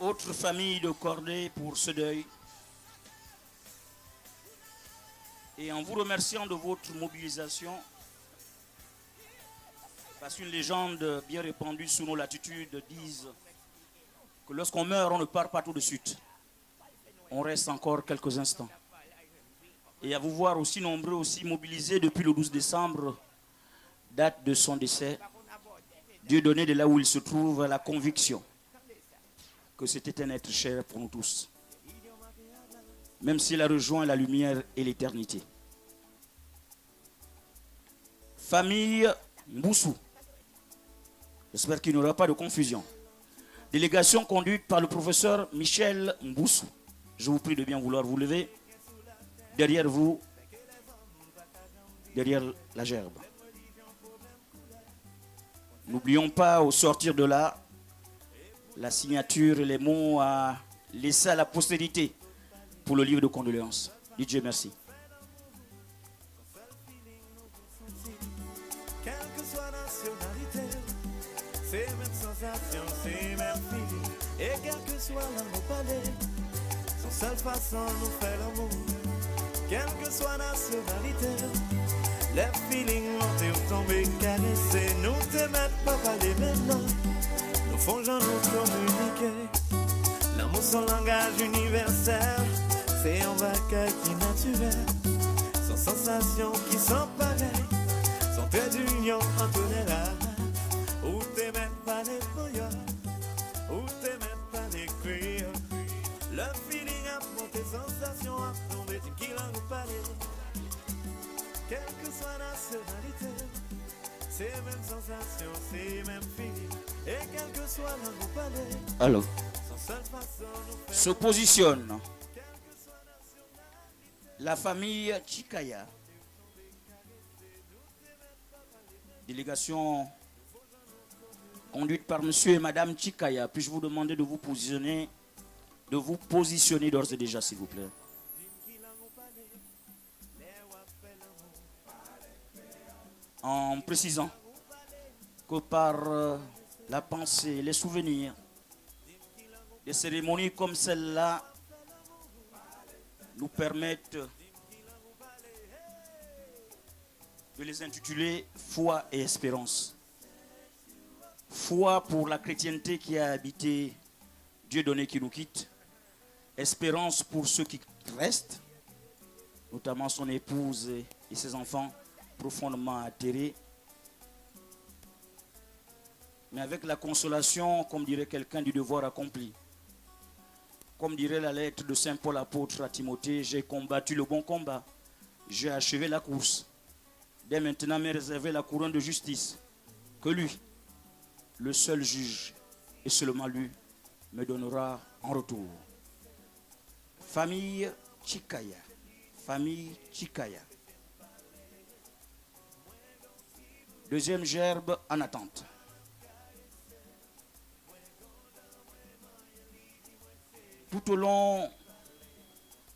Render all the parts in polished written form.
Autre famille de cordée pour ce deuil. Et en vous remerciant de votre mobilisation, parce qu'une légende bien répandue sous nos latitudes disent que lorsqu'on meurt, on ne part pas tout de suite. On reste encore quelques instants. Et à vous voir aussi nombreux, aussi mobilisés depuis le 12 décembre, date de son décès, Dieu donnait de là où il se trouve la conviction que c'était un être cher pour nous tous, même s'il a rejoint la lumière et l'éternité. Famille Mboussou, j'espère qu'il n'y aura pas de confusion. Délégation conduite par le professeur Michel Mboussou. Je vous prie de bien vouloir vous lever. Derrière vous, derrière la gerbe. N'oublions pas au sortir de là, la signature et les mots à laisser à la postérité pour le livre de condoléances. Dis Dieu merci. Quelle que soit nationalité, c'est même sensation, c'est même feeling. Et quel que soit l'amour palais, son seule façon nous faire l'amour. Quelle que soit nationalité, les feelings montés ou tombés, caressés, nous te mettent pas parler maintenant. Nous fongeons nous communiquer. L'amour son langage universel, c'est un bagage qui est naturel. Sans sensations qui sont pareilles, son trait d'union entre les races. Où t'es même pas les feuilles, où t'es même pas les cris. Le feeling a monté, sensation a tombé, tu qui l'a nous parlé. Quelle que soit la nationalité, c'est même sensation, c'est même feeling. Et quel que soit l'amour palais, Alors, son seule façon nous fait se positionne la famille Chikaya. Délégation conduite par monsieur et madame Chikaya. Puis-je vous demander de vous positionner d'ores et déjà, s'il vous plaît. En précisant que par la pensée, les souvenirs, des cérémonies comme celle-là nous permettent de les intituler foi et espérance. Foi pour la chrétienté qui a habité Dieu donné qui nous quitte. Espérance pour ceux qui restent, notamment son épouse et ses enfants profondément atterrés. Mais avec la consolation, comme dirait quelqu'un, du devoir accompli. Comme dirait la lettre de Saint Paul apôtre à Timothée, j'ai combattu le bon combat, j'ai achevé la course. Dès maintenant m'est réservé la couronne de justice, que lui, le seul juge, et seulement lui, me donnera en retour. Famille Chikaya, famille Chikaya. Deuxième gerbe en attente. Tout au long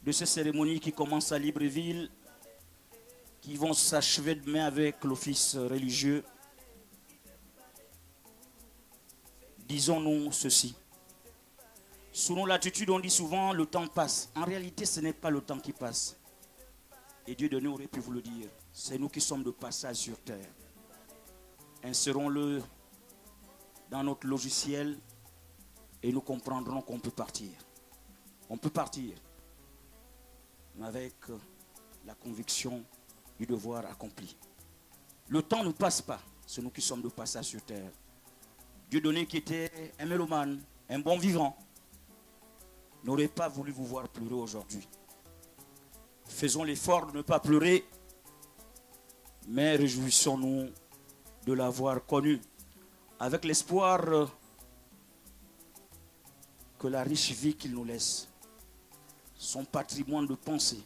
de ces cérémonies qui commencent à Libreville, qui vont s'achever demain avec l'office religieux, disons-nous ceci. Sous nos latitudes, on dit souvent le temps passe. En réalité, ce n'est pas le temps qui passe. Et Dieu de nous aurait pu vous le dire. C'est nous qui sommes de passage sur terre. Insérons-le dans notre logiciel et nous comprendrons qu'on peut partir. On peut partir, mais avec la conviction du devoir accompli. Le temps ne passe pas, c'est nous qui sommes de passage sur terre. Dieu donné qui était un mélomane, un bon vivant, n'aurait pas voulu vous voir pleurer aujourd'hui. Faisons l'effort de ne pas pleurer, mais réjouissons-nous de l'avoir connu, avec l'espoir que la riche vie qu'il nous laisse, son patrimoine de pensée,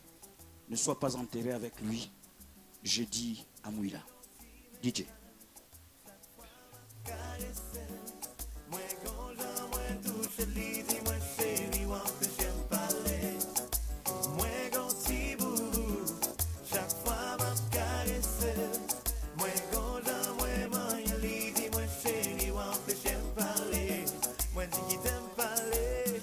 ne soit pas enterré avec lui, jeudi à Mouila. DJ. When you them parler,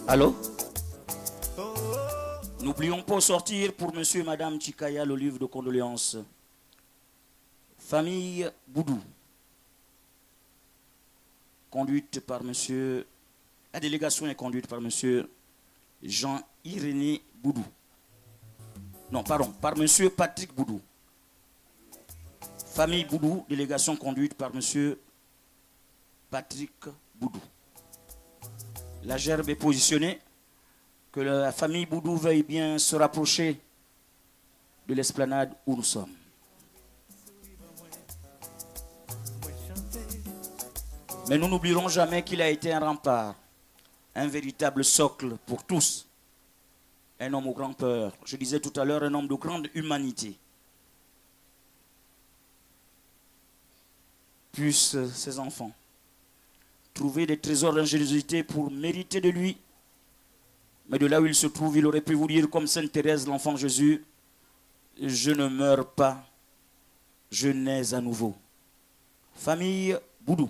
Allô? N'oublions pas de sortir pour monsieur et madame Chikaya le livre de condoléances. Famille Boudou, conduite par monsieur, la délégation est conduite par monsieur Jean-Irénée Boudou. Non, pardon, par monsieur Patrick Boudou. Famille Boudou, délégation conduite par monsieur Patrick Boudou. La gerbe est positionnée. Que la famille Boudou veuille bien se rapprocher de l'esplanade où nous sommes. Mais nous n'oublierons jamais qu'il a été un rempart, un véritable socle pour tous. Un homme aux grandes peurs. Je disais tout à l'heure, un homme de grande humanité. Puissent ses enfants trouver des trésors d'ingéniosité pour mériter de lui. Mais de là où il se trouve, il aurait pu vous dire comme Sainte Thérèse, l'enfant Jésus, je ne meurs pas, je nais à nouveau. Famille Boudou.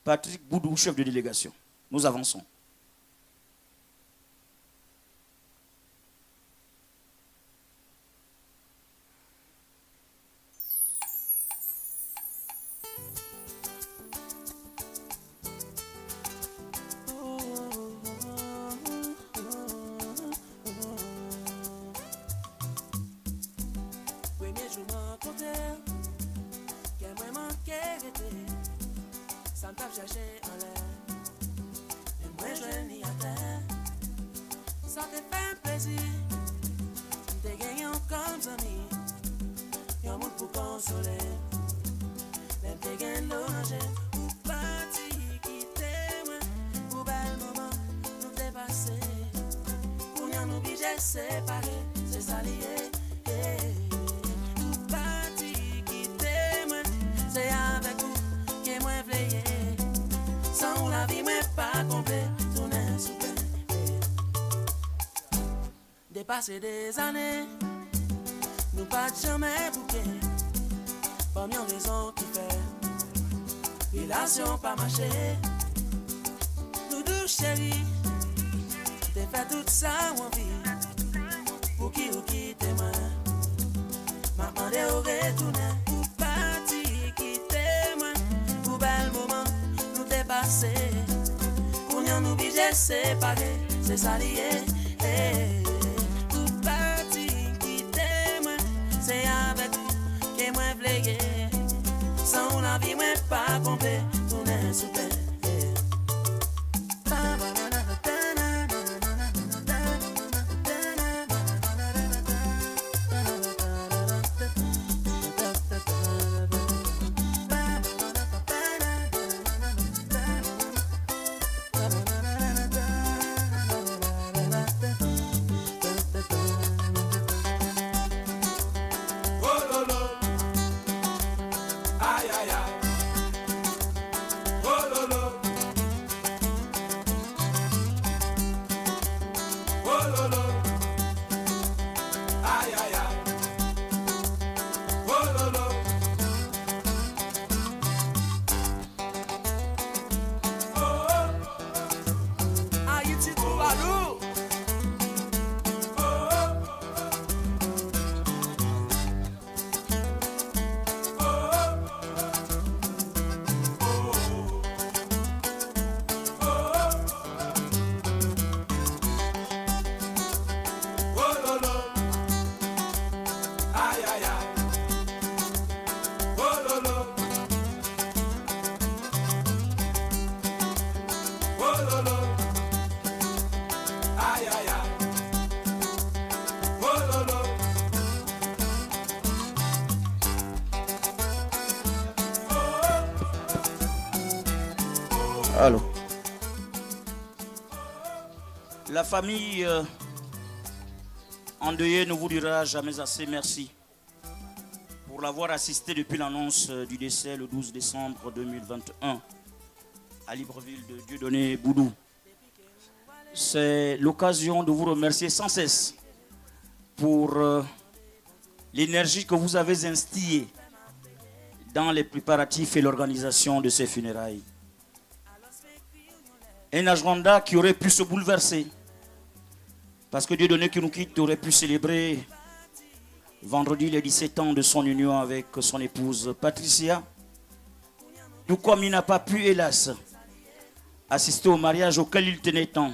Patrick Boudou, chef de délégation. Nous avançons. Passé des années, nous pas jamais bouquet. Pas mieux raison qui fait, relation pas marché. Nous deux chéris, t'es fait tout ça en vie. Pour qui ou qui témoin, m'a demandé au retourner. Pour parti qui témoin, pour bel moment, nous dépasser. Pour nous obliger séparer, c'est ça lié. C'est avec vous que moi v'leye. Sans la vie, moi pas complet. Tout n'est super. Allô. La famille endeuillée ne vous dira jamais assez merci pour l'avoir assisté depuis l'annonce du décès le 12 décembre 2021 à Libreville de Dieudonné Boudou. C'est l'occasion de vous remercier sans cesse pour l'énergie que vous avez instillée dans les préparatifs et l'organisation de ces funérailles. Un agenda qui aurait pu se bouleverser, parce que Dieu donné qui nous quitte aurait pu célébrer vendredi les 17 ans de son union avec son épouse Patricia, tout comme il n'a pas pu, hélas, assister au mariage auquel il tenait tant,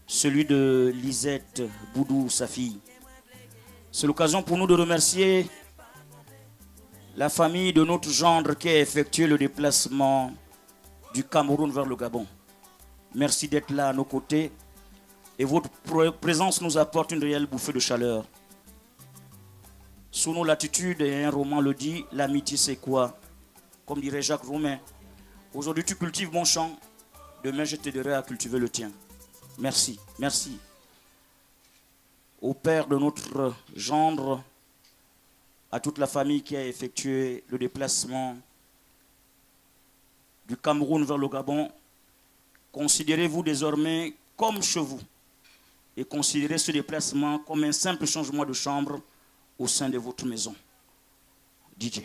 celui de Lisette Boudou, sa fille. C'est l'occasion pour nous de remercier la famille de notre gendre qui a effectué le déplacement du Cameroun vers le Gabon. Merci d'être là à nos côtés et votre présence nous apporte une réelle bouffée de chaleur. Sous nos latitudes, et un roman le dit, l'amitié c'est quoi? Comme dirait Jacques Roumain, aujourd'hui tu cultives mon champ, demain je t'aiderai à cultiver le tien. Merci, merci. Au père de notre gendre, à toute la famille qui a effectué le déplacement du Cameroun vers le Gabon, considérez-vous désormais comme chez vous et considérez ce déplacement comme un simple changement de chambre au sein de votre maison. DJ.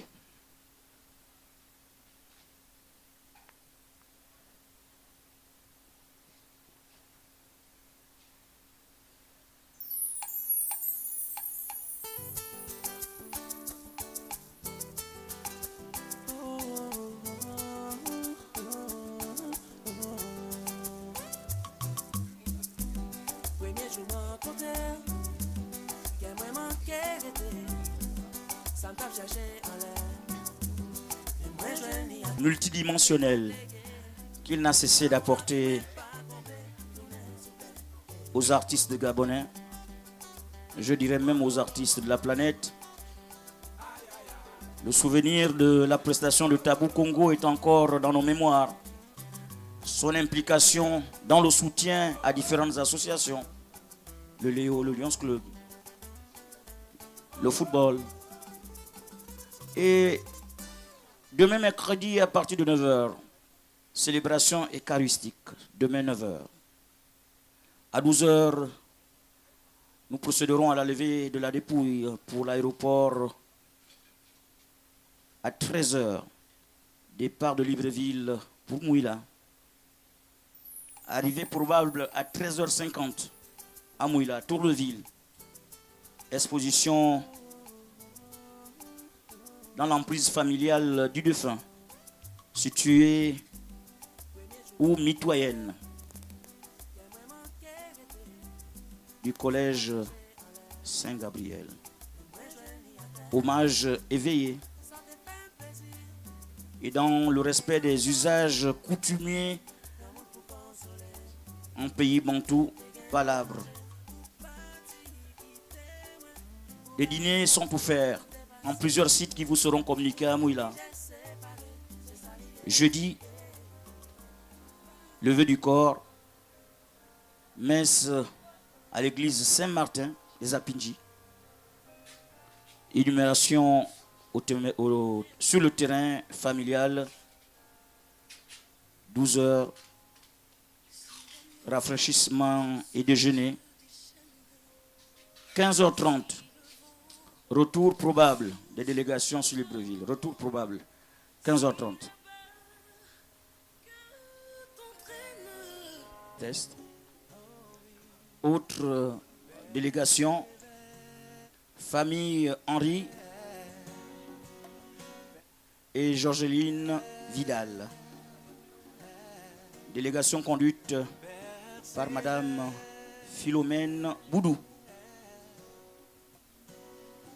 Multidimensionnel qu'il n'a cessé d'apporter aux artistes gabonais, je dirais même aux artistes de la planète. Le souvenir de la prestation de Tabou Congo est encore dans nos mémoires. Son implication dans le soutien à différentes associations, le Léo, le Lions Club, le football. Et demain mercredi à partir de 9h, célébration eucharistique, demain 9h. À 12h, nous procéderons à la levée de la dépouille pour l'aéroport. À 13h, départ de Libreville pour Mouila. Arrivée probable à 13h50 à Mouila, Tourleville. Exposition dans l'emprise familiale du défunt, située ou mitoyenne du collège Saint-Gabriel. Hommage éveillé et dans le respect des usages coutumiers en pays bantou, palabre. Des dîners sont offerts en plusieurs sites qui vous seront communiqués à Mouila. Jeudi, levée du corps, messe à l'église Saint-Martin des Apinji, énumération sur le terrain familial, 12h, rafraîchissement et déjeuner, 15h30, retour probable des délégations sur Libreville. Retour probable, 15h30. Test. Autre délégation, famille Henri et Georgeline Vidal. Délégation conduite par Madame Philomène Boudou.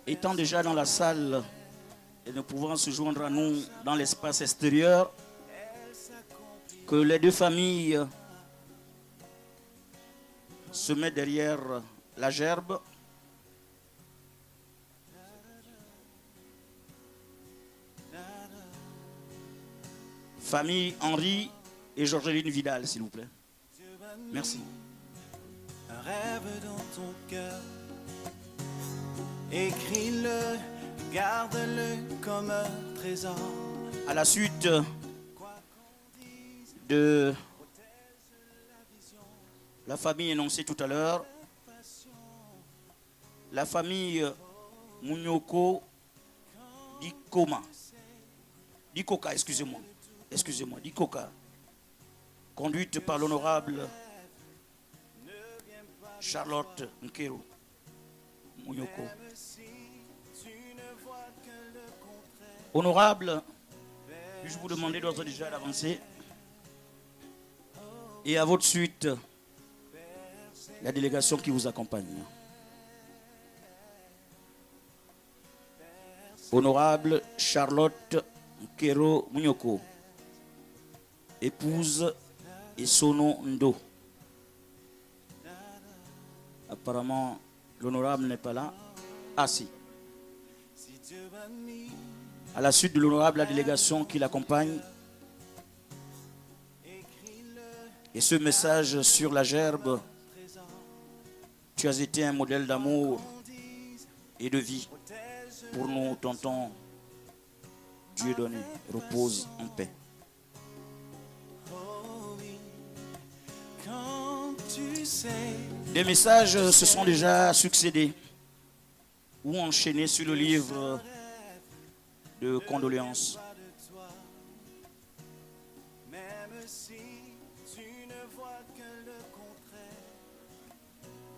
Étant déjà dans la salle et ne pouvant se joindre à nous dans l'espace extérieur, que les deux familles se mettent derrière la gerbe. Famille Henri et Georgeline Vidal, s'il vous plaît. Merci. Un rêve dans ton cœur, écris-le, garde-le comme un trésor. À la suite de la famille énoncée tout à l'heure, la famille Munyoko Dikoka, excusez-moi, Dikoka, conduite par l'honorable Charlotte Nkero Munyoko. Honorable, puis-je vous demander d'ores et déjà d'avancer? Et à votre suite, la délégation qui vous accompagne. Honorable Charlotte Nkero Munyoko, épouse Esono Ndo. Apparemment, l'honorable n'est pas là. Ah si. À la suite de l'honorable, la délégation qui l'accompagne. Et ce message sur la gerbe, tu as été un modèle d'amour et de vie pour nous, tonton. Dieu donné, repose en paix. Des messages se sont déjà succédés ou enchaînés sur le livre de condoléances.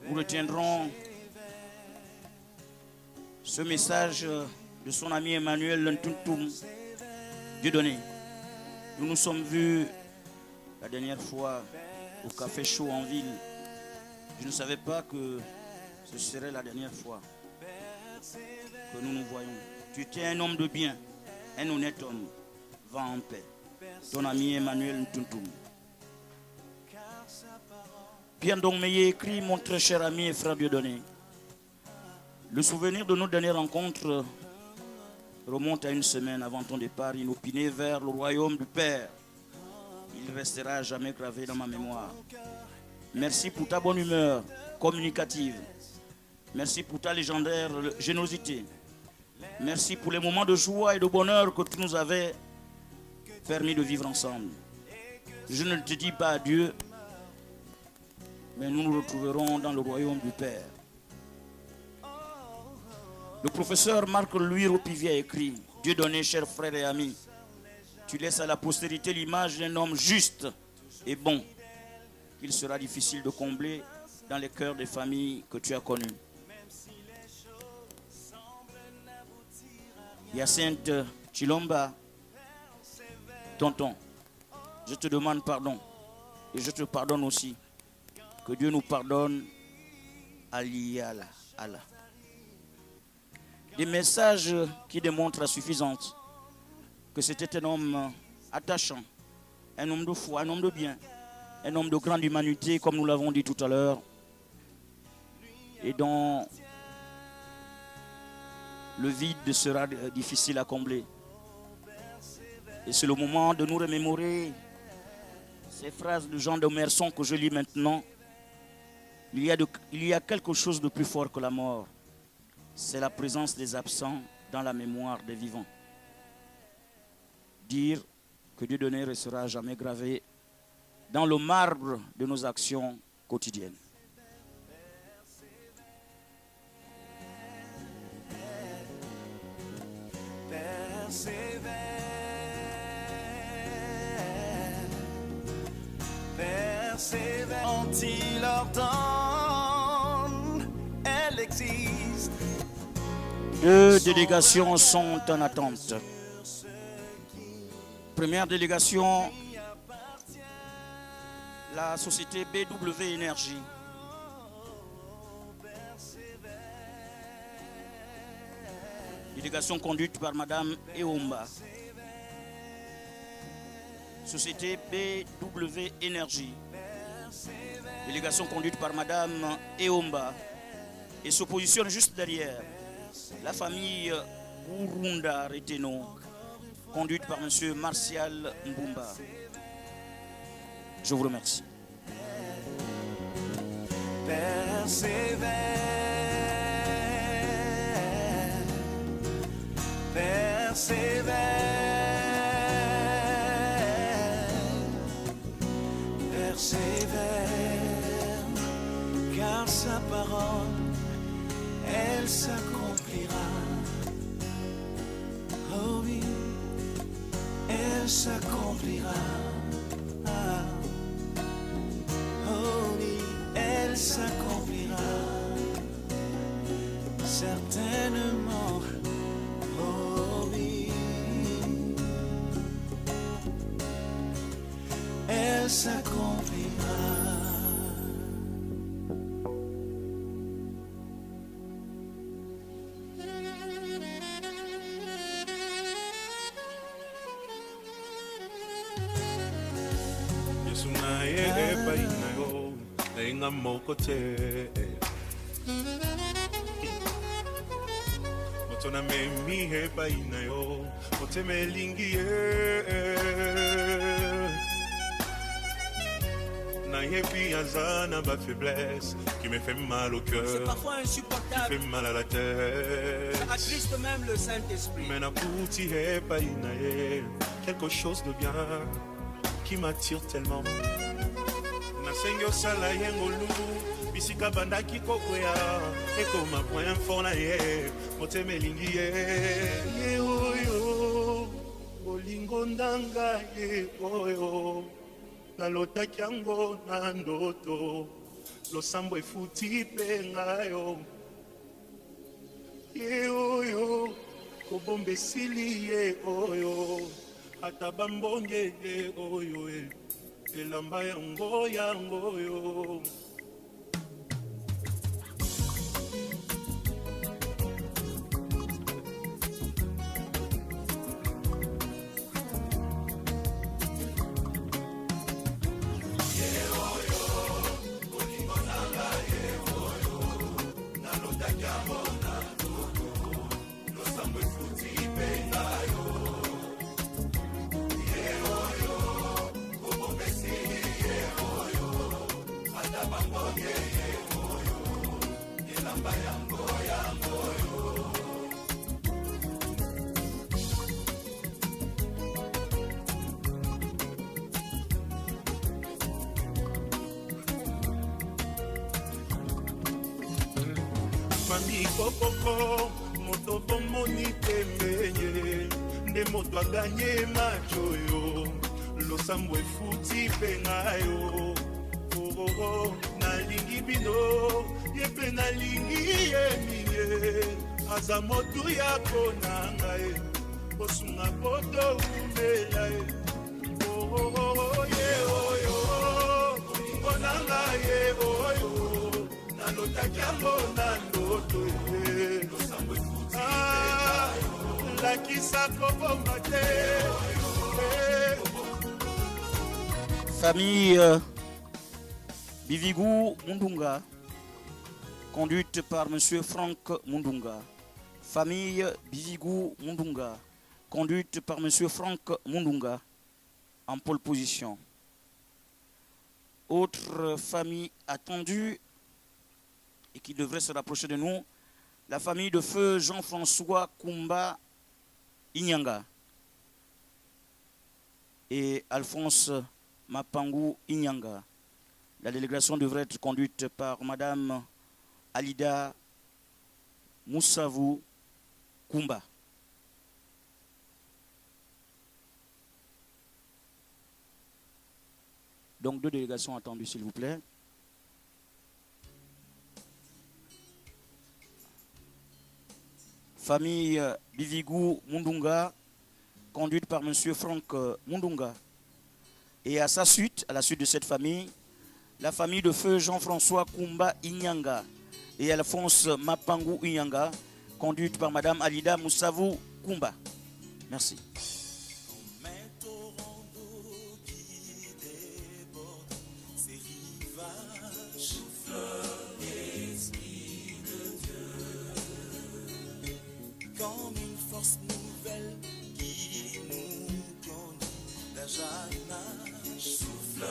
Nous retiendrons ce message de son ami Emmanuel Ntuntum, Dieu donné. Nous nous sommes vus la dernière fois au Café Chaud en ville. Je ne savais pas que ce serait la dernière fois que nous nous voyons. Tu étais un homme de bien, un honnête homme. Va en paix. Ton ami Emmanuel Ntuntum. Pierre Dongmeye écrit, mon très cher ami et frère Dieudonné. Le souvenir de nos dernières rencontres remonte à une semaine avant ton départ inopiné vers le royaume du Père. Il restera jamais gravé dans ma mémoire. Merci pour ta bonne humeur communicative. Merci pour ta légendaire générosité. Merci pour les moments de joie et de bonheur que tu nous avais permis de vivre ensemble. Je ne te dis pas adieu, mais nous nous retrouverons dans le royaume du Père. Le professeur Marc-Louis Ropivier a écrit, Dieu donné, chers frères et amis, tu laisses à la postérité l'image d'un homme juste et bon, qu'il sera difficile de combler dans les cœurs des familles que tu as connues. Hyacinthe Chilomba, tonton, je te demande pardon et je te pardonne aussi. Que Dieu nous pardonne. Ali Allah, Allah. Des messages qui démontrent à suffisance que c'était un homme attachant, un homme de foi, un homme de bien, un homme de grande humanité, comme nous l'avons dit tout à l'heure, et dont le vide sera difficile à combler. Et c'est le moment de nous remémorer ces phrases de Jean de Merson que je lis maintenant. Il y a quelque chose de plus fort que la mort. C'est la présence des absents dans la mémoire des vivants. Dire que Dieu donné restera jamais gravé dans le marbre de nos actions quotidiennes. Persévère, il ordonne, elle existe. Deux délégations sont en attente. Première délégation, la société BW Énergie. Délégation conduite par Madame Eomba. Société BW Énergie. Délégation conduite par Madame Eomba. Et se positionne juste derrière la famille Urunda Reteno, conduite par Monsieur Martial Mbumba. Je vous remercie. Persévère, persévère, persévère, par sa parole, elle s'accomplira. Oh oui, elle s'accomplira. Ah. Oh oui, elle s'accomplira. Certainement. Oh oui, elle s'accomplira. Nga moko te moto na memi epai na yo motema elingi ye nayebi aza na bafaiblesse qui me fait mal au cœur, c'est parfois qui insupportable, fait mal à la tête, ça attriste même le Saint-Esprit. mais nakuti epai na ye quelque chose de bien qui m'attire tellement. Nasengi osala ye ngolu bisika bandaki kokwea ekoma point fort na ye motema elingi ye oyo bolingo ndanga ye oyo nalotaki yango na ndoto losambo efuti mpe ngayo ye oyo kobomba esili ye oyo ata bambonge ye oyo elamba yango yango yo. Mami kokoko moto bomoni tembenye nde moto aganye macho yo losambo efuti mpe ngayo oh, nalingi bino ye mpe nalingi ye minye aza motu ya pona ngai kosunga poto umela ye ye oyo pona ngai ye oyo nalotaki yango na ndoto ye lakisa kobomba te. Famille Bivigou Mundunga, conduite par M. Franck Mundunga. Famille Bivigou Mundunga, conduite par M. Franck Mundunga, en pole position. Autre famille attendue et qui devrait se rapprocher de nous, la famille de feu Jean-François Kumba Inyanga et Alphonse Mapangu Inyanga. La délégation devrait être conduite par Madame Alida Moussavu Kumba. Donc 2 délégations attendues, s'il vous plaît. Famille Bivigou Mundunga, conduite par M. Franck Mundunga. Et à sa suite, à la suite de cette famille, la famille de feu Jean-François Kumba Inyanga et Alphonse Mapangu Inyanga, conduite par Madame Alida Moussavu Kumba. Merci. Comme une force nouvelle qui nous conduit vers Jeanne, souffle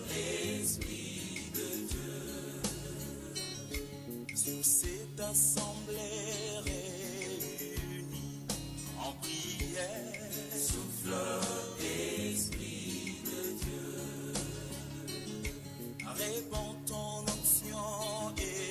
l'Esprit de Dieu sur cette assemblée réunie en prière. Souffle l'Esprit de Dieu, répands ton onction et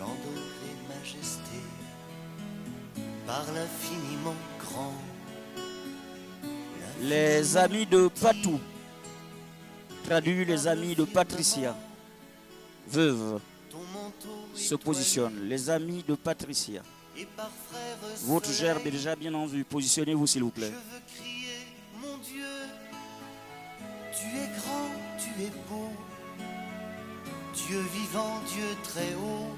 splendeur et majesté, par l'infiniment grand. Les amis de Patou, traduit les amis de Patricia, veuve, se positionnent. Les amis de Patricia. Votre gerbe est déjà bien en vue. Positionnez-vous s'il vous plaît. Je veux crier, mon Dieu, tu es grand, tu es beau, Dieu vivant, Dieu très haut,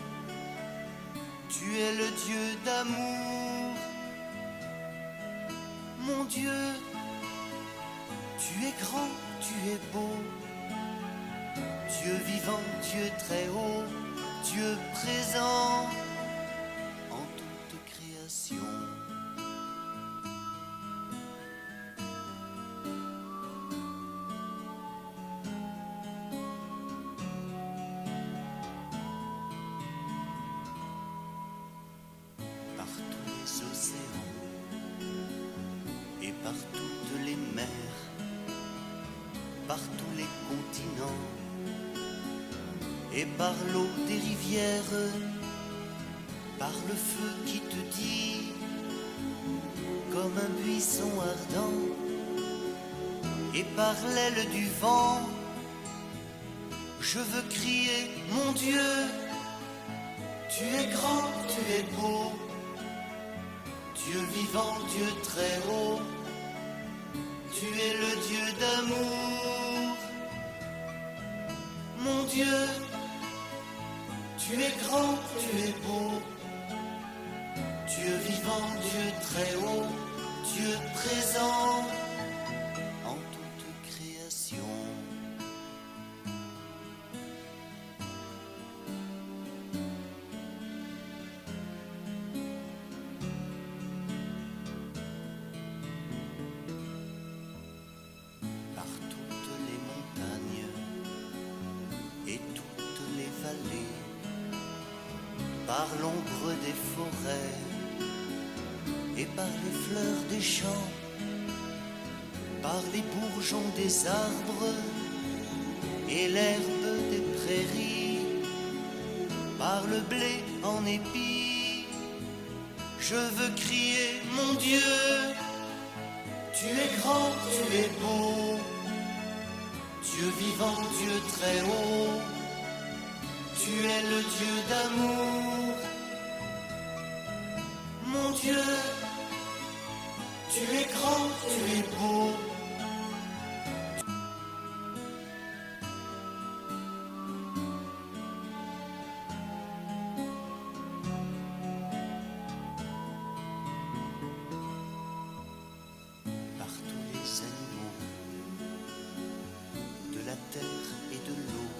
tu es le Dieu d'amour. Mon Dieu, tu es grand, tu es beau, Dieu vivant, Dieu très haut, Dieu présent en toute création. Par tous les océans et par toutes les mers, par tous les continents et par l'eau des rivières, par le feu qui te dit comme un buisson ardent, et par l'aile du vent, je veux crier, mon Dieu, tu es grand, tu es beau, Dieu vivant, Dieu très haut, tu es le Dieu d'amour. Mon Dieu, tu es grand, tu es beau, Dieu vivant, Dieu très haut, Dieu présent en toute création. Par toutes les montagnes et toutes les vallées, par l'ombre des forêts et par les fleurs des champs, par les bourgeons des arbres et l'herbe des prairies, par le blé en épis, je veux crier, mon Dieu, tu es grand, tu es beau, Dieu vivant, Dieu très haut, tu es le Dieu d'amour. Mon Dieu, tu es grand, tu es beau. Par tous les animaux de la terre et de l'eau,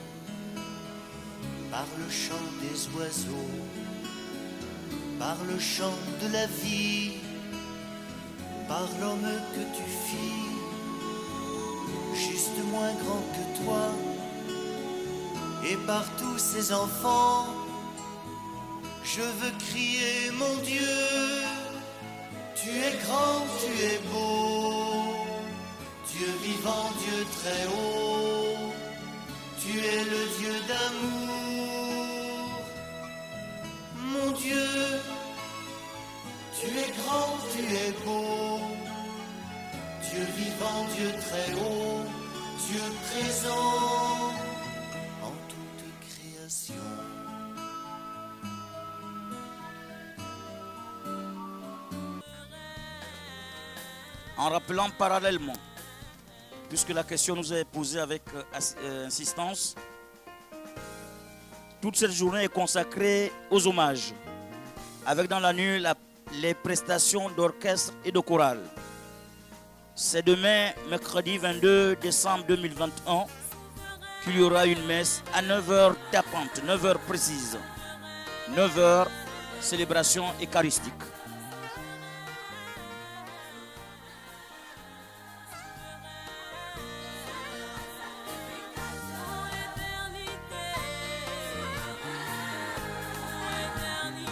par le chant des oiseaux, par le chant de la vie, par l'homme que tu fis, juste moins grand que toi, et par tous ces enfants, je veux crier, mon Dieu, tu es grand, tu es beau, Dieu vivant, Dieu très haut, tu es le Dieu d'amour. Mon Dieu, tu es grand, tu es beau, Dieu vivant, Dieu très haut, Dieu présent en toute création. En rappelant parallèlement, puisque la question nous est posée avec insistance, toute cette journée est consacrée aux hommages, avec dans la nuit les prestations d'orchestre et de chorale. C'est demain, mercredi 22 décembre 2021, qu'il y aura une messe à 9h tapante, 9h précise. 9h, célébration eucharistique.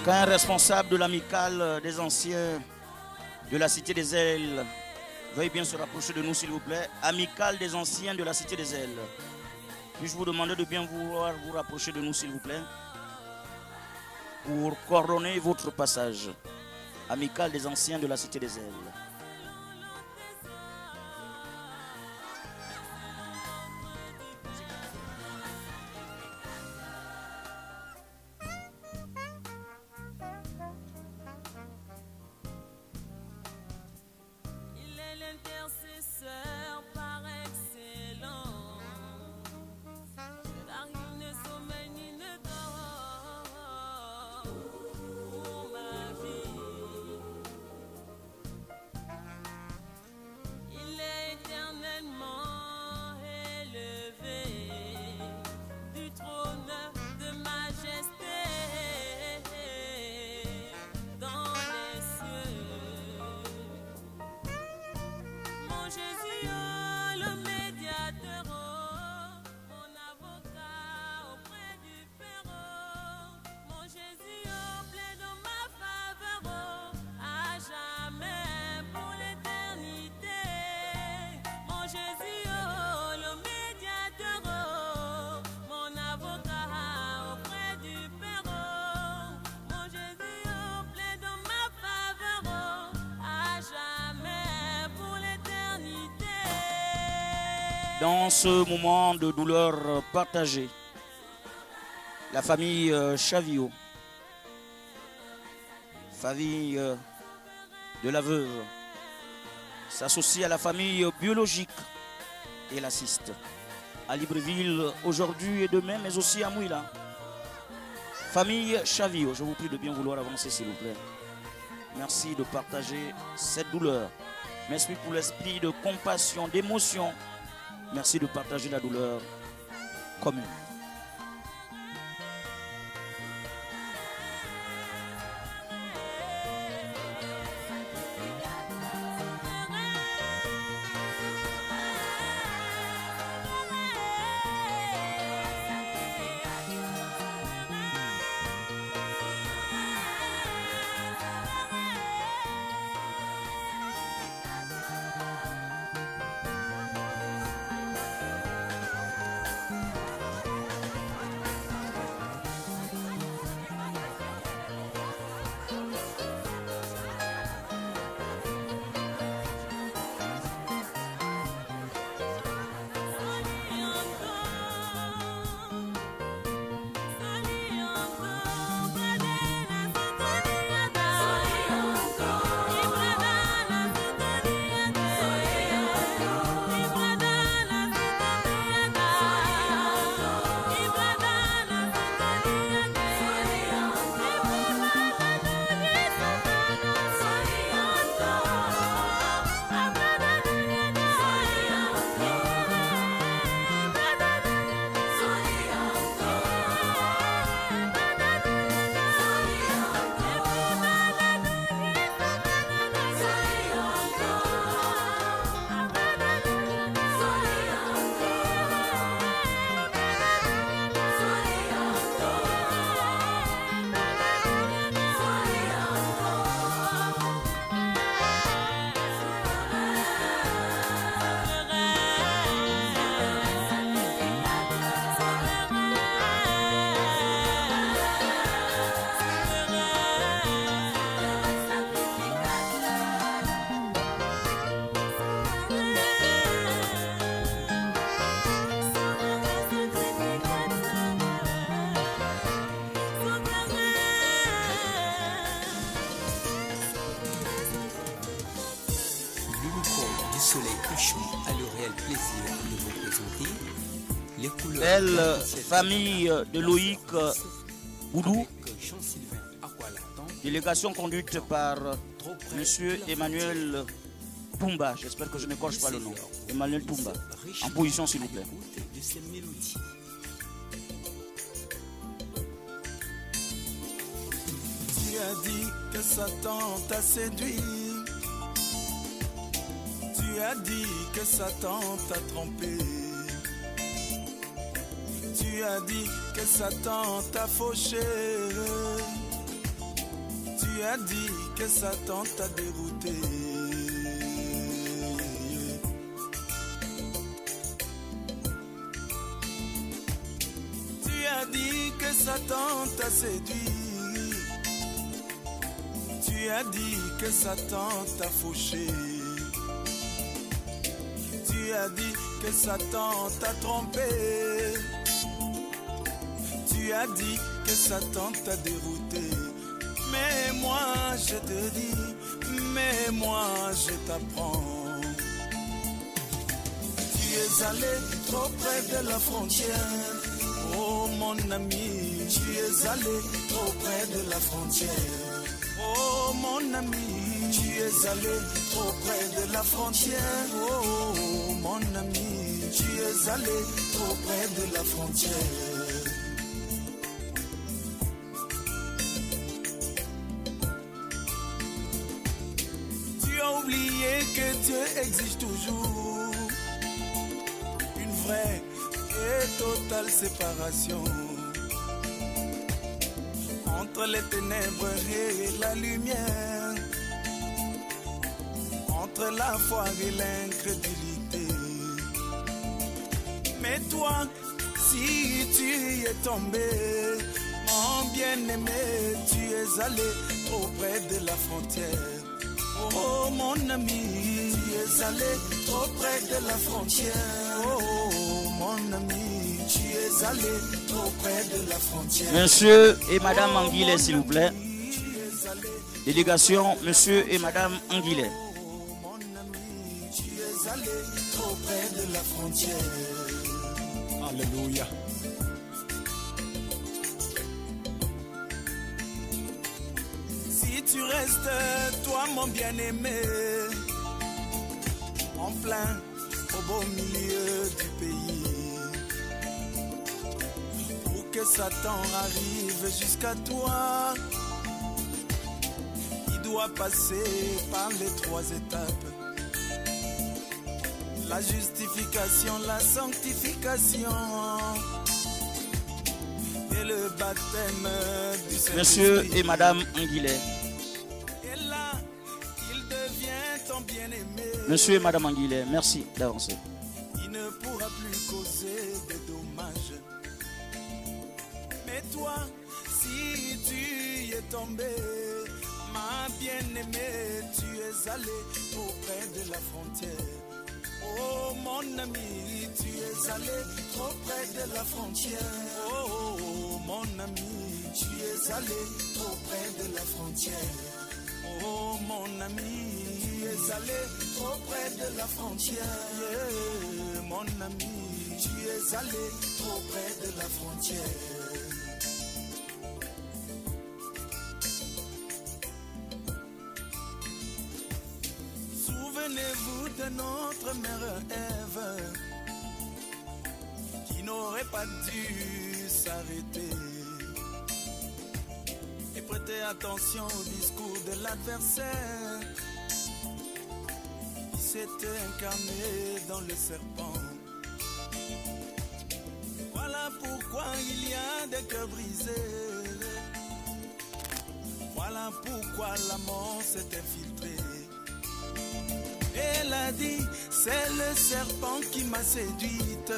Qu'un responsable de l'amicale des anciens de la Cité des Ailes veuille bien se rapprocher de nous s'il vous plaît. Amicale des anciens de la Cité des Ailes. Puis-je vous demander de bien vouloir vous rapprocher de nous s'il vous plaît. pour coordonner votre passage. Amicale des anciens de la Cité des Ailes. Dans ce moment de douleur partagée, la famille Chavio, famille de la veuve, s'associe à la famille biologique et l'assiste à Libreville aujourd'hui et demain, mais aussi à Mouila. Famille Chavio, je vous prie de bien vouloir avancer s'il vous plaît. Merci de partager cette douleur. Merci pour l'esprit de compassion, d'émotion. Merci de partager la douleur commune. Belle famille de Loïc Boudou, délégation conduite par Monsieur Emmanuel Toumba, j'espère que je n'écorche pas le nom, Emmanuel Toumba, en position s'il vous plaît. Tu as dit que Satan t'a séduit, tu as dit que Satan t'a trompé. Tu as dit que Satan t'a fauché. Tu as dit que Satan t'a dérouté. Tu as dit que Satan t'a séduit. Tu as dit que Satan t'a fauché. Tu as dit que Satan t'a trompé. Tu as dit que Satan t'a dérouté. Mais moi je te dis, mais moi je t'apprends. Tu es allé trop près de la frontière. Oh mon ami, tu es allé trop près de la frontière. Oh mon ami, tu es allé trop près de la frontière. Oh mon ami, tu es allé trop près de la frontière. Tu as oublié que Dieu existe toujours. Une vraie et totale séparation entre les ténèbres et la lumière, entre la foi et l'incrédulité. Mais toi, si tu y es tombé, mon bien-aimé, tu es allé auprès de la frontière. Oh mon ami, tu es allé trop près de la frontière. Oh mon ami, tu es allé trop près de la frontière. Monsieur et Madame Anguillet, s'il vous plaît. Délégation, Monsieur et Madame Anguillet. Oh mon ami, tu es allé trop près de la frontière. Alléluia. Si tu restes, toi mon bien-aimé, en plein au beau milieu du pays, pour que Satan arrive jusqu'à toi, il doit passer par les 3 étapes: la justification, la sanctification et le baptême du Saint-Esprit. Monsieur et Madame Anguillet. Et là, il devient ton bien-aimé. Monsieur et Madame Anguillet, merci d'avancer. Il ne pourra plus causer de dommages. Mais toi, si tu y es tombé, ma bien-aimée, tu es allé auprès de la frontière. Oh mon ami, tu es allé trop près de la frontière. Oh mon ami, tu es allé trop près de la frontière. Oh mon ami, tu es allé trop près de la frontière. Yeah, mon ami, tu es allé trop près de la frontière. Souvenez-vous de notre mère Ève, qui n'aurait pas dû s'arrêter et prêter attention au discours de l'adversaire qui s'était incarné dans le serpent. Voilà pourquoi il y a des cœurs brisés. Voilà pourquoi la mort s'est infiltrée. Elle a dit, c'est le serpent qui m'a séduite.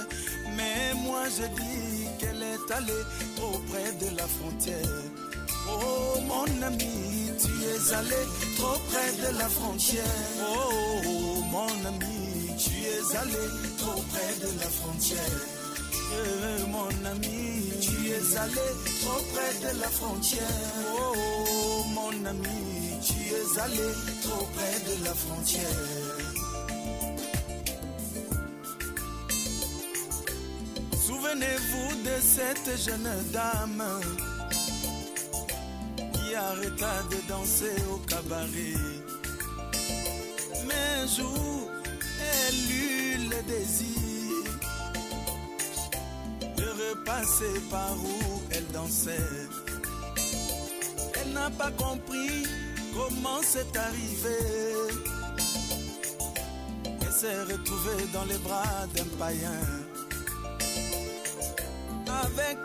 Mais moi je dis qu'elle est allée auprès de la frontière. Oh mon ami, tu es allé trop près de la frontière. Oh mon ami, tu es allé trop près de la frontière. Mon ami, tu es allé trop près de la frontière. Oh mon ami, tu es allé trop près de la frontière. Souvenez-vous de cette jeune dame qui arrêta de danser au cabaret. Mais un jour, elle eut le désir de repasser par où elle dansait. Elle n'a pas compris comment c'est arrivé. Elle s'est retrouvée dans les bras d'un païen, avec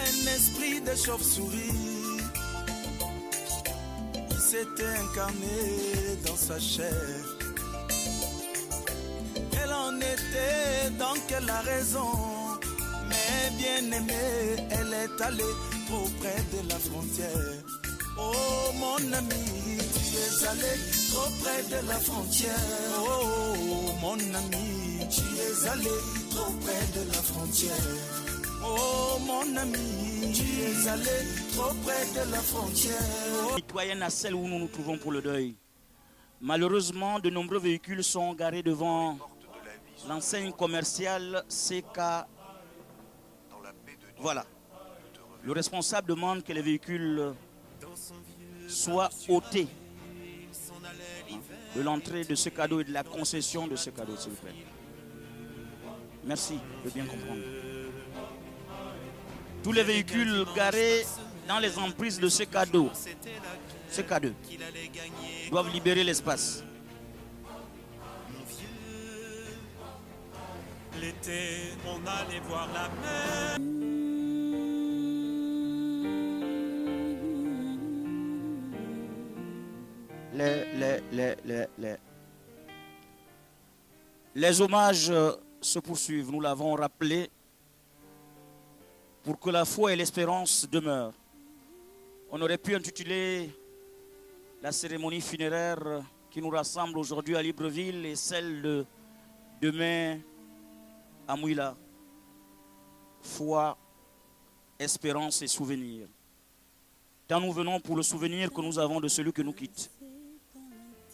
un esprit de chauve-souris qui s'était incarné dans sa chair. Elle en était donc la raison, mais bien aimée, elle est allée trop près de la frontière. Oh mon ami, tu es allé trop près de la frontière. Oh mon ami, tu es allé trop près de la frontière. Oh mon ami, tu es allé trop près de la frontière. Citoyenne à celle où nous nous trouvons pour le deuil. Malheureusement, de nombreux véhicules sont garés devant l'enseigne commerciale CK. Voilà. Le responsable demande que les véhicules soient ôtés de l'entrée de ce cadeau et de la concession de ce cadeau, s'il vous plaît. Merci de bien comprendre. Tous les véhicules garés dans les emprises de ce cadeau, doivent libérer l'espace. L'été, on allait voir la mer. Les hommages se poursuivent, nous l'avons rappelé, pour que la foi et l'espérance demeurent. On aurait pu intituler la cérémonie funéraire qui nous rassemble aujourd'hui à Libreville et celle de demain à Mouila. Foi, espérance et souvenir. Tant nous venons pour le souvenir que nous avons de celui que nous quitte.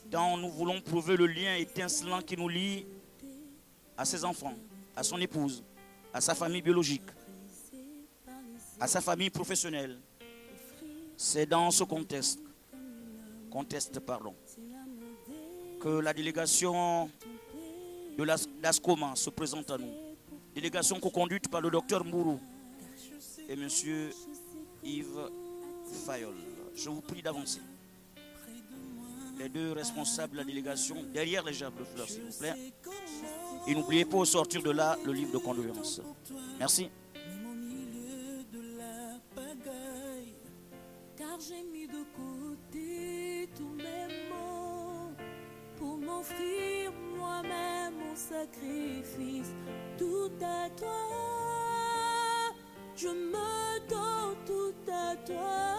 Tant nous voulons prouver le lien étincelant qui nous lie à ses enfants, à son épouse, à sa famille biologique, à sa famille professionnelle. C'est dans ce contexte, que la délégation de l'ASCOMA se présente à nous. Délégation co-conduite par le docteur Mourou et M. Yves Fayol. Je vous prie d'avancer. Les deux responsables de la délégation derrière les gerbes de fleurs, s'il vous plaît. Et n'oubliez pas au sortir de là le livre de condoléances. Merci. Car j'ai mis de côté tous mes mots pour m'offrir moi-même au sacrifice. Tout à toi, je me donne tout à toi.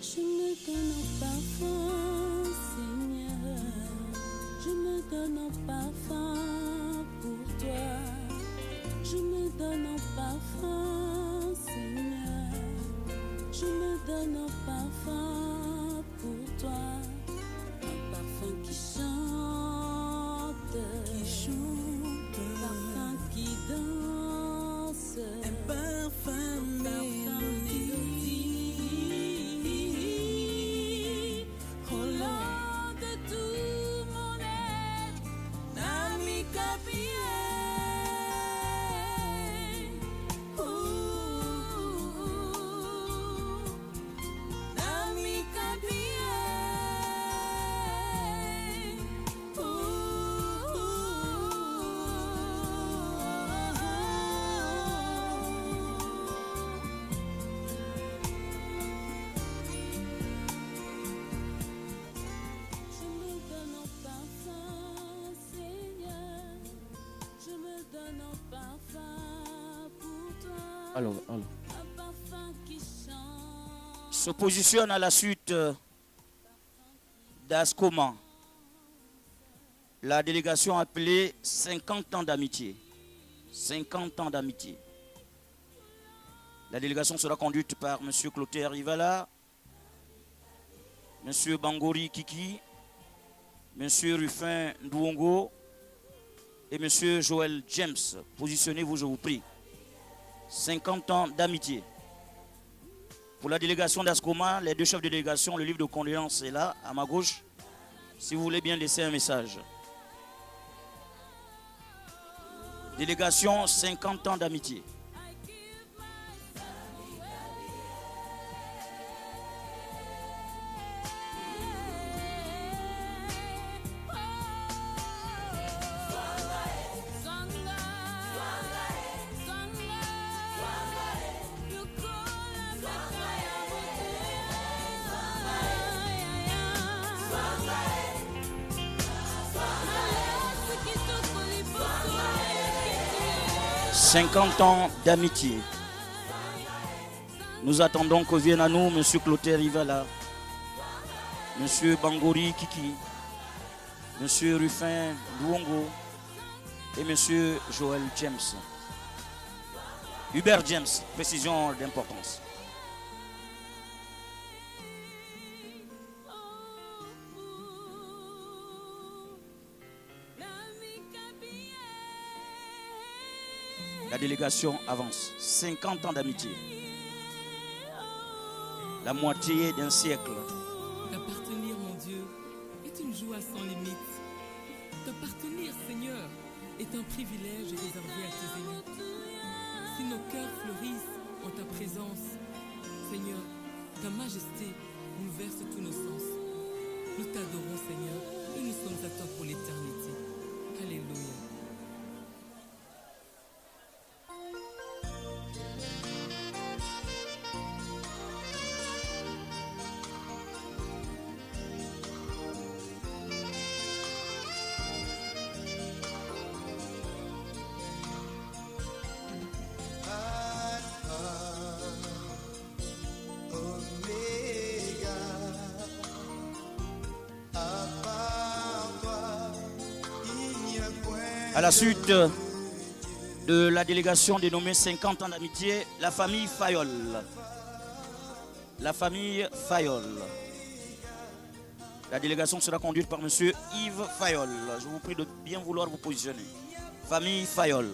Je me donne en parfum, Seigneur. Je me donne en parfum pour toi. Je me donne en parfum, Seigneur. Je me donne un parfum pour toi. Un parfum qui chante, un parfum qui danse, un parfum mélodie. Roulant de tout mon être, Nami Kapie. Alors. Se positionne à la suite d'ASCOMA. La délégation appelée 50 ans d'amitié. 50 ans d'amitié. La délégation sera conduite par M. Clotaire Rivala, M. Bangori Kiki, M. Rufin Ndouongo et M. Joël James. Positionnez-vous, je vous prie. 50 ans d'amitié. Pour la délégation d'ASCOMA, les deux chefs de délégation, le livre de condoléances est là, à ma gauche. Si vous voulez bien laisser un message. Délégation 50 ans d'amitié. « 50 ans d'amitié. Nous attendons que vienne à nous M. Clotaire Rivala, M. Bangori Kiki, M. Ruffin Douongo et M. Joël James. Hubert James, précision d'importance. La délégation avance. 50 ans d'amitié. La moitié d'un siècle. T'appartenir, mon Dieu, est une joie sans limite. T'appartenir, Seigneur, est un privilège réservé à tes aînés. Si nos cœurs fleurissent en ta présence, Seigneur, ta majesté bouleverse tous nos sens. Nous t'adorons, Seigneur, et nous sommes à toi pour l'éternité. Alléluia. À la suite de la délégation dénommée 50 ans d'amitié, la famille Fayol. La famille Fayol. La délégation sera conduite par M. Yves Fayol. Je vous prie de bien vouloir vous positionner. Famille Fayol.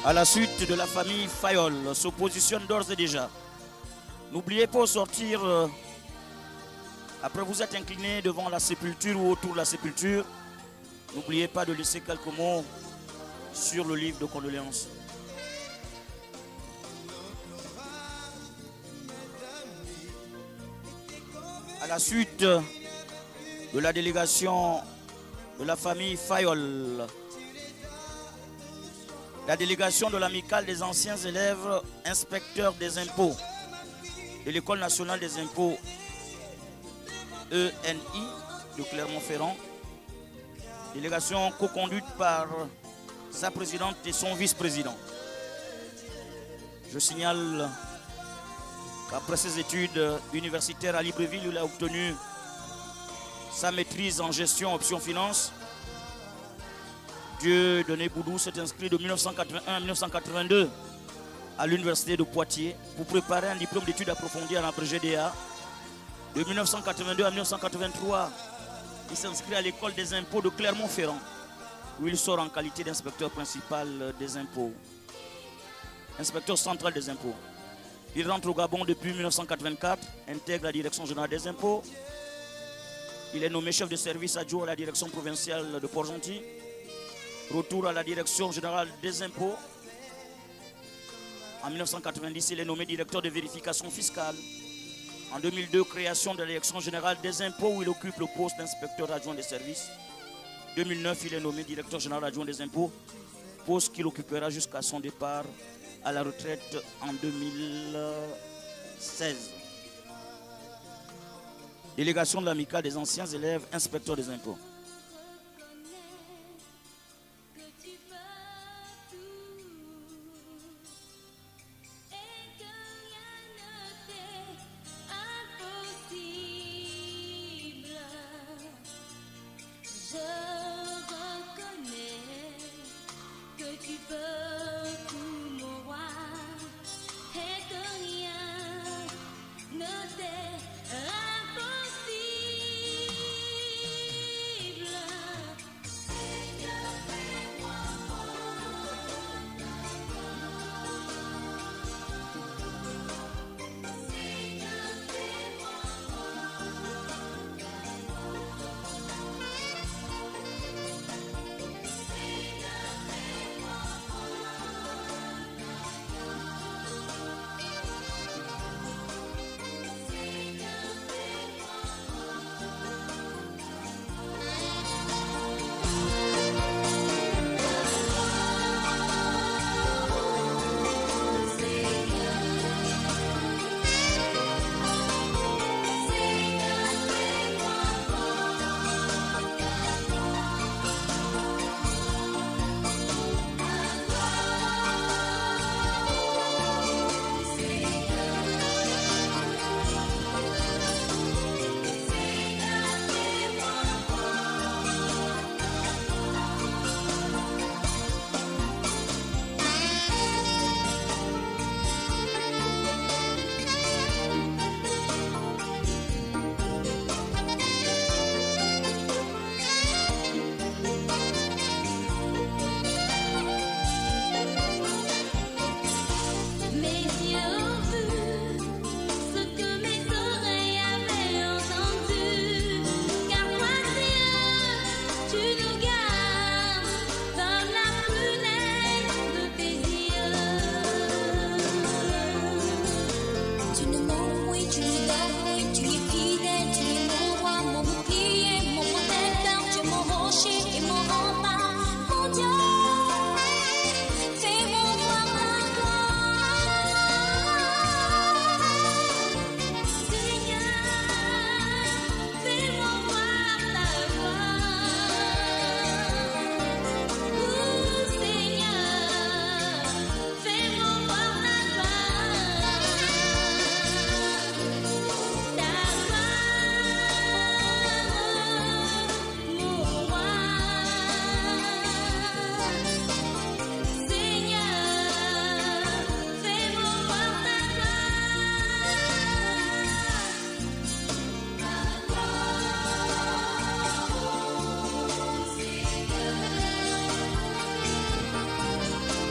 À la suite de la famille Fayol, se positionne d'ores et déjà. N'oubliez pas de sortir, après vous êtes incliné devant la sépulture ou autour de la sépulture, n'oubliez pas de laisser quelques mots sur le livre de condoléances. À la suite de la délégation de la famille Fayol, la délégation de l'amicale des anciens élèves inspecteurs des impôts de l'École nationale des impôts ENI de Clermont-Ferrand, délégation co-conduite par sa présidente et son vice-président. Je signale qu'après ses études universitaires à Libreville, il a obtenu sa maîtrise en gestion option finance. Dieu Denis Boudou s'est inscrit de 1981 à 1982 à l'université de Poitiers pour préparer un diplôme d'études approfondies en abrégé DA. De 1982 à 1983, il s'inscrit à l'école des impôts de Clermont-Ferrand, où il sort en qualité d'inspecteur principal des impôts, inspecteur central des impôts. Il rentre au Gabon depuis 1984, intègre la direction générale des impôts. Il est nommé chef de service adjoint à la direction provinciale de Port-Gentil. Retour à la direction générale des impôts. En 1990, il est nommé directeur de vérification fiscale. En 2002, création de la direction générale des impôts où il occupe le poste d'inspecteur adjoint des services. En 2009, il est nommé directeur général adjoint des impôts, poste qu'il occupera jusqu'à son départ à la retraite en 2016. Délégation de l'amicale des anciens élèves inspecteurs des impôts.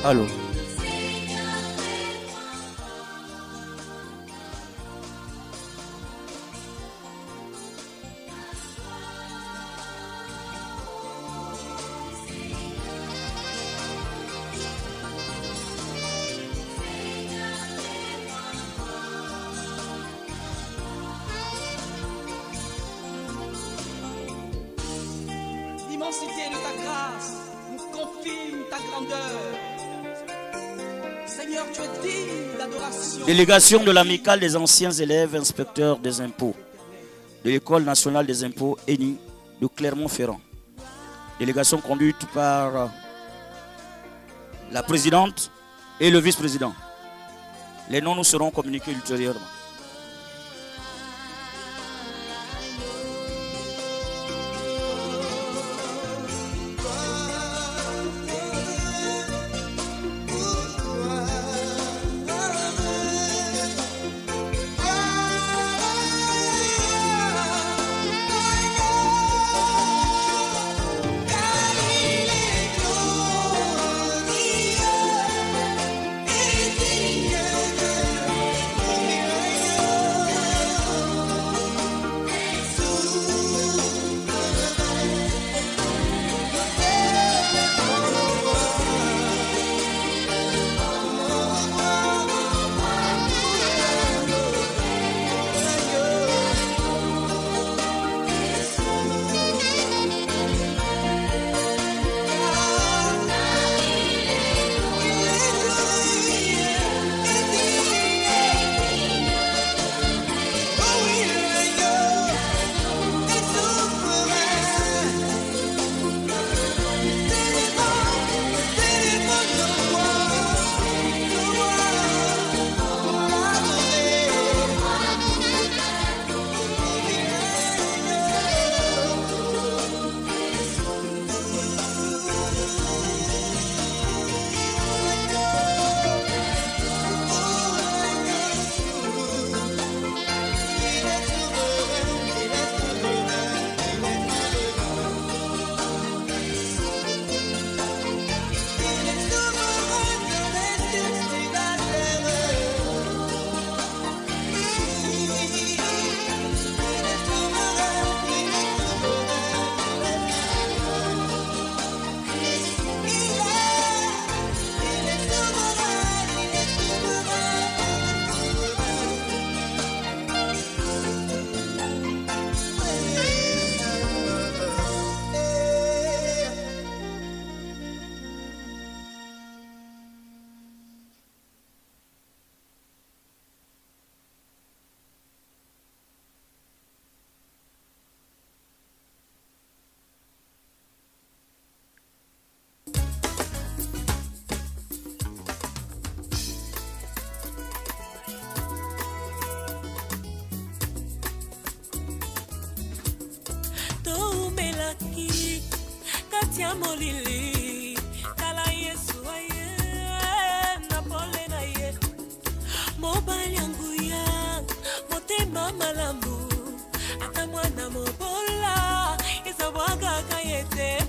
Allô. L'immensité de ta grâce nous confirme ta grandeur. Seigneur, tu es digne d'adoration. Délégation de l'amicale des anciens élèves inspecteurs des impôts de l'École nationale des impôts ENI de Clermont-Ferrand. Délégation conduite par la présidente et le vice-président. Les noms nous seront communiqués ultérieurement. Melaki, Katia Molili, Kala Yesu aye, Napole na ye, Mobile yangu ya, Motema malambu, Ata mwana mobola, Isawaga kayete,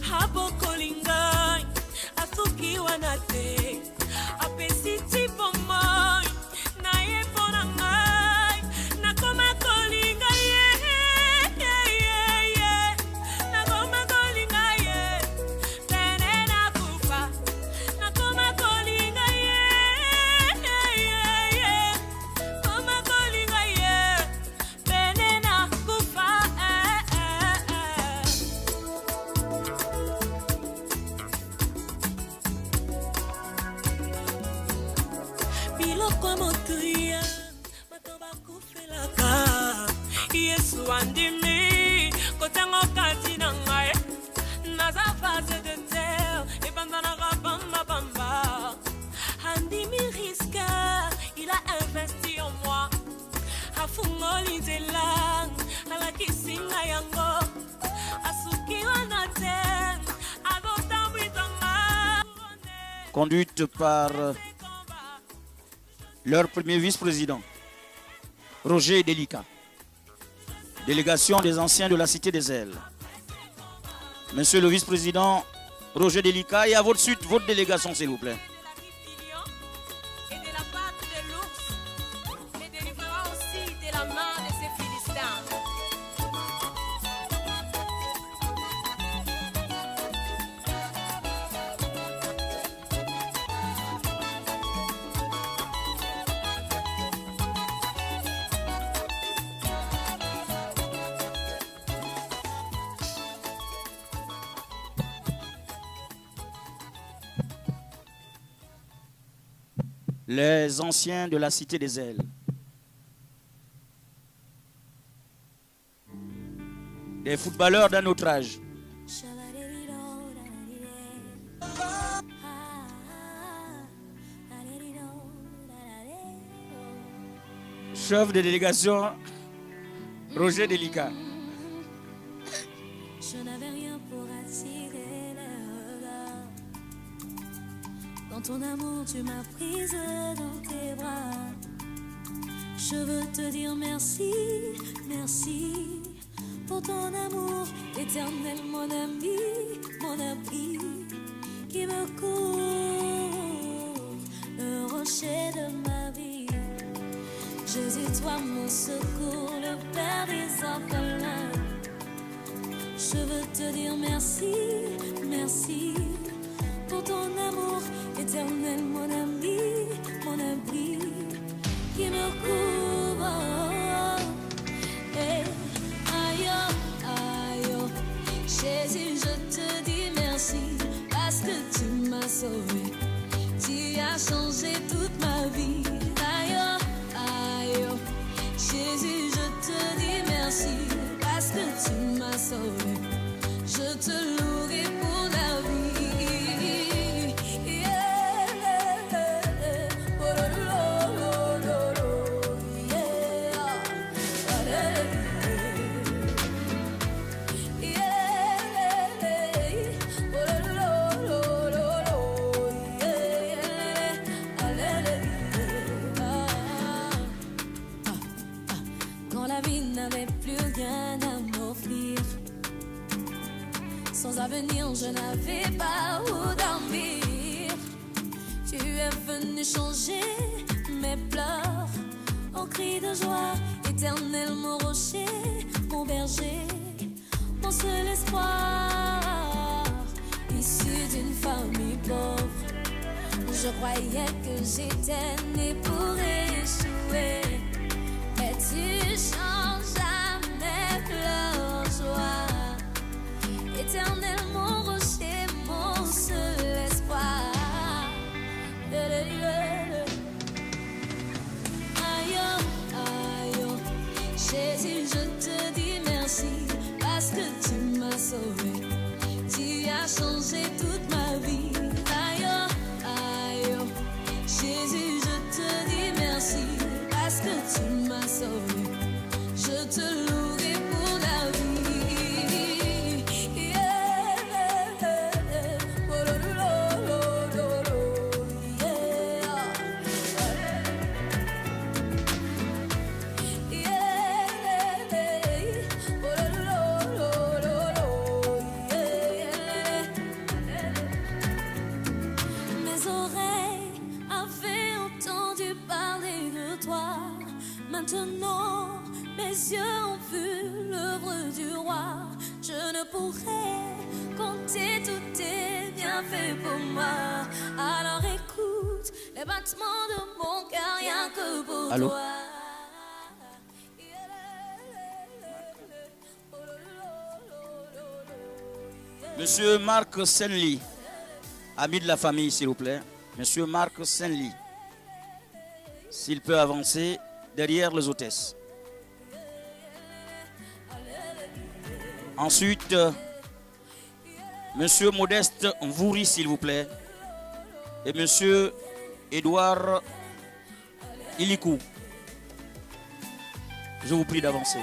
Hapo kolinga, Asuki wanate, Apesi tipo moi, Na ye ponangai, Nakoma kolinga ye. Yesu andimi kotengo katina ngai naza face de terre et bandana bamba bamba andimi risque il a investi en moi afungoli zelang ala kisinga yango asuki wanate agotamwitanga conduite par leur premier vice-président Roger Delika. Délégation des anciens de la Cité des Ailes. Monsieur le vice-président Roger Délicat. Et à votre suite, votre délégation, s'il vous plaît. Et de la patte de l'ours, les délivrera aussi de la main de ces Philistins. Les anciens de la cité des ailes. Des footballeurs d'un autre âge. Chef de délégation, Roger Délicat. Je n'avais rien pour attirer le regard. Dans ton amour, tu m'as prise dans tes bras. Je veux te dire merci, merci pour ton amour éternel, mon ami, mon abri qui me couvre, le rocher de ma vie. Jésus, toi mon secours, le Père des orphelins. Je veux te dire merci, merci pour ton amour éternel, mon ami, mon abri qui me couvre. Hey, aïe, aïe, Jésus, je te dis merci parce que tu m'as sauvé. Tu as changé toute ma vie. Aïe, aïe, Jésus, je te dis merci parce que tu m'as sauvé. Je te louerai pour la vie. Yeah. Oh, lo, lo, lo, lo, yeah. Quand la vie n'avait plus rien à m'offrir, sans avenir, je n'avais pas où dormir. Tu es venu changer mes pleurs en cris de joie. Éternel, mon rocher, mon berger, mon seul espoir. Issu d'une famille pauvre, je croyais que j'étais né pour échouer. Mais tu changes jamais leur joie. Éternel, mon rocher, mon seul espoir. Aïe, aïe, Jésus, je te dis merci parce que tu m'as sauvé. Tu as changé toute ma vie. Aïe, aïe, Jésus, je te dis merci parce que tu m'as sauvé. Je te louerai pour la vie. Maintenant, mes yeux ont vu l'œuvre du roi. Je ne pourrai compter tous tes bienfaits pour moi. Alors écoute les battements de mon cœur, rien que pour Allô? toi. Monsieur Marc Senli, ami de la famille, s'il vous plaît. Monsieur Marc Senli, s'il peut avancer derrière les hôtesses. Ensuite, Monsieur Modeste Mvouri, s'il vous plaît. Et Monsieur Édouard Ilikou. Je vous prie d'avancer.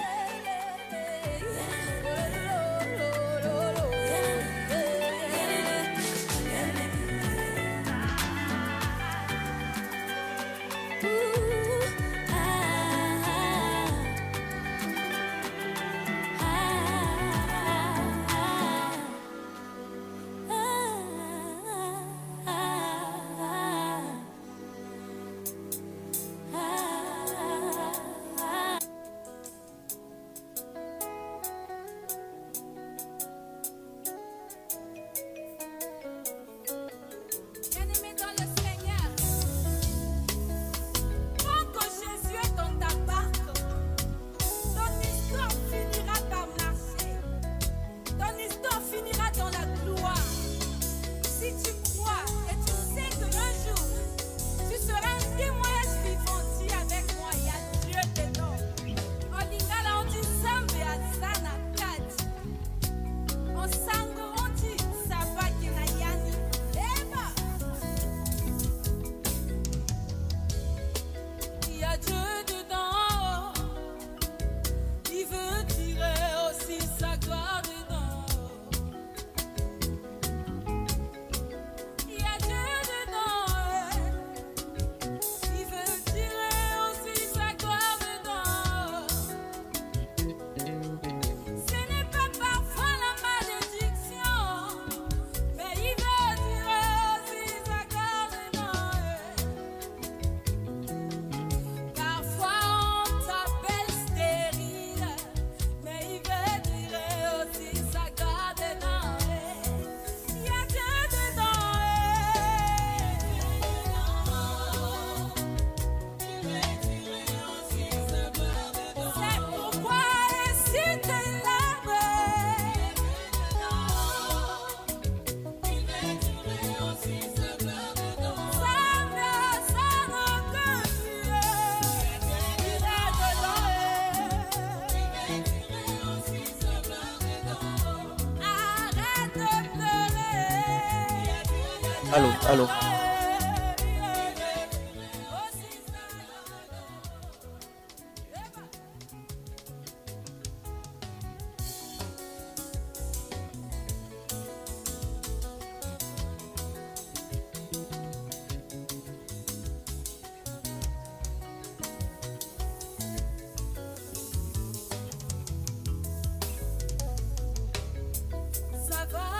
allô.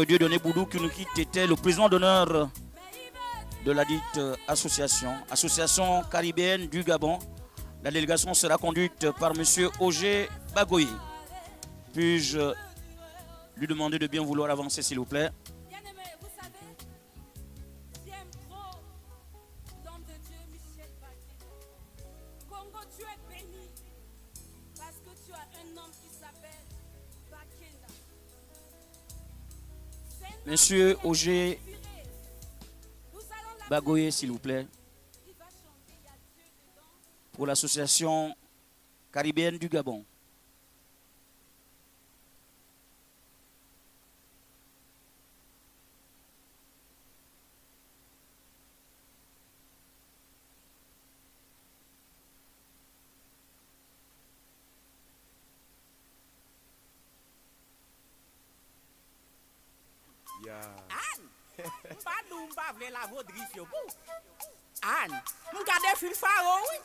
Dieu donné Boudou qui nous quitte était le président d'honneur de la dite association caribéenne du Gabon. La délégation sera conduite par M. Ogé Bagoye. Puis-je lui demander de bien vouloir avancer, s'il vous plaît? Bien-aimé, vous savez, j'aime trop l'homme de Dieu, Michel Bakina. Congo, tu es béni parce que tu as un homme qui s'appelle Bakina. Monsieur Ogé Bagoye, s'il vous plaît, pour l'association caribéenne du Gabon. Anne, pas vle la vodrif yo pou. Anne, m'gade fil faro oui.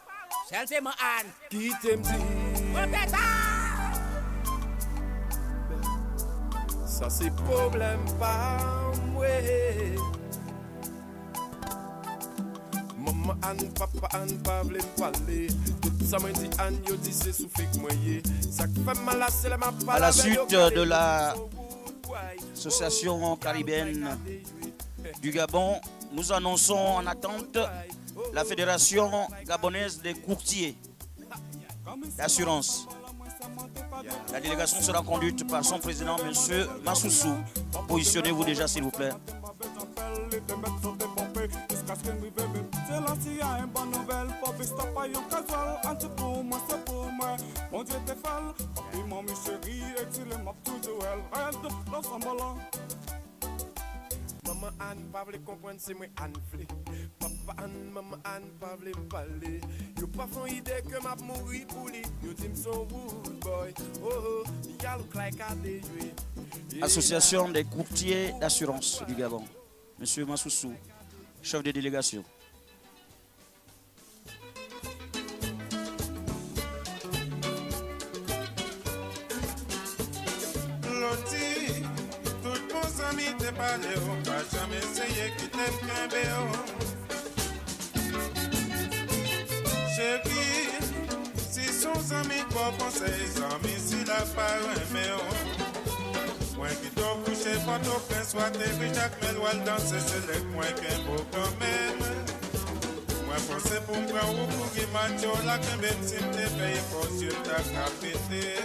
Seulement Anne. Qui t'aime dit? Ça c'est problème pas moi. Maman Anne, papa Anne, pas vle m'parler. Tout ça m'a dit Anne, yo dit c'est souffle que moi yé. Ça fait mal à c'est la m'a À la suite de la Association caribéenne du Gabon, nous annonçons en attente la Fédération gabonaise des courtiers d'assurance. La délégation sera conduite par son président, M. Massoussou. Positionnez-vous déjà, s'il vous plaît. C'est l'ancien, une bonne nouvelle, pour Vista pas yon casual, anti pour moi, c'est pour moi. Mon Dieu t'es folle, papi, mon chéri, exilé, m'a toujours elle, reste l'ensemble. Maman Anne, pas vle comprendre, c'est moi Anne vle. Papa Anne, maman Anne, pas vle m'parler. Yo pas font idée que m'a mouri pour lui. Yo dit m'son wood boy, oh oh, y'a look like a déjoué. Association des courtiers d'assurance du Gabon. Monsieur Massoussou, chef de délégation. Loti, tout mon ami te parle, on va jamais essayer qui t'aime qu'un béo. Chérie, si son ami pour conseil, amis si la part aimé. Moi qui t'en couché, pas ton prince, soit t'es riche, Jacques Melwal danser, c'est le moins qu'un beau quand même. Moi pensais pour me prendre au pour qui m'a dit, là qu'un bête, si t'es payé pour sur ta capité.